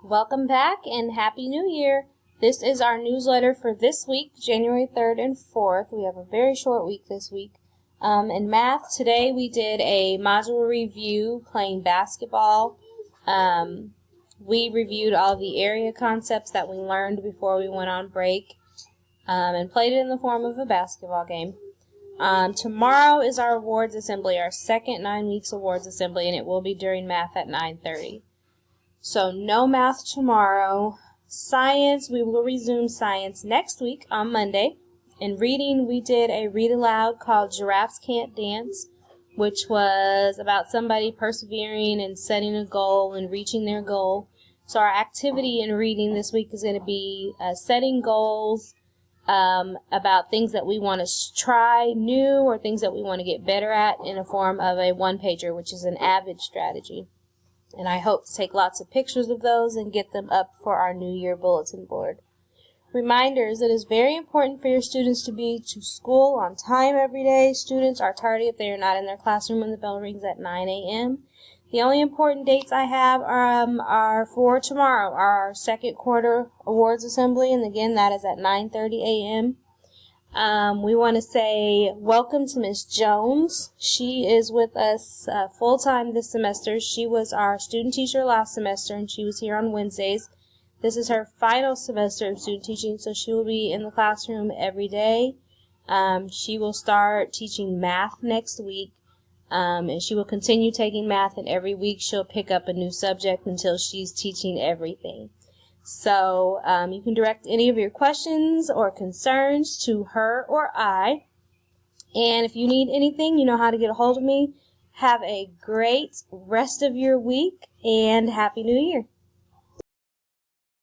Welcome back and Happy New Year. This is our newsletter for this week, January 3rd and 4th. We have a very short week this week. In math, today we did a module review playing basketball. We reviewed all the area concepts that we learned before we went on break and played it in the form of a basketball game. Tomorrow is our awards assembly, our second 9 weeks awards assembly, and it will be during math at 9:30. So no math tomorrow. Science, we will resume science next week on Monday. In reading, we did a read aloud called Giraffes Can't Dance, which was about somebody persevering and setting a goal and reaching their goal. So our activity in reading this week is going to be setting goals about things that we want to try new or things that we want to get better at in a form of a one-pager, which is an AVID strategy. And I hope to take lots of pictures of those and get them up for our New Year bulletin board. Reminders, it is very important for your students to be to school on time every day. Students are tardy if they are not in their classroom when the bell rings at 9 a.m. The only important dates I have are for tomorrow, our second quarter awards assembly, and again, that is at 9:30 a.m. We want to say welcome to Miss Jones. She is with us full-time this semester. She was our student teacher last semester, and she was here on Wednesdays. This is her final semester of student teaching, so she will be in the classroom every day. She will start teaching math next week, and she will continue taking math, and every week she'll pick up a new subject until she's teaching everything. So you can direct any of your questions or concerns to her or I. And if you need anything, you know how to get a hold of me. Have a great rest of your week, and Happy New Year.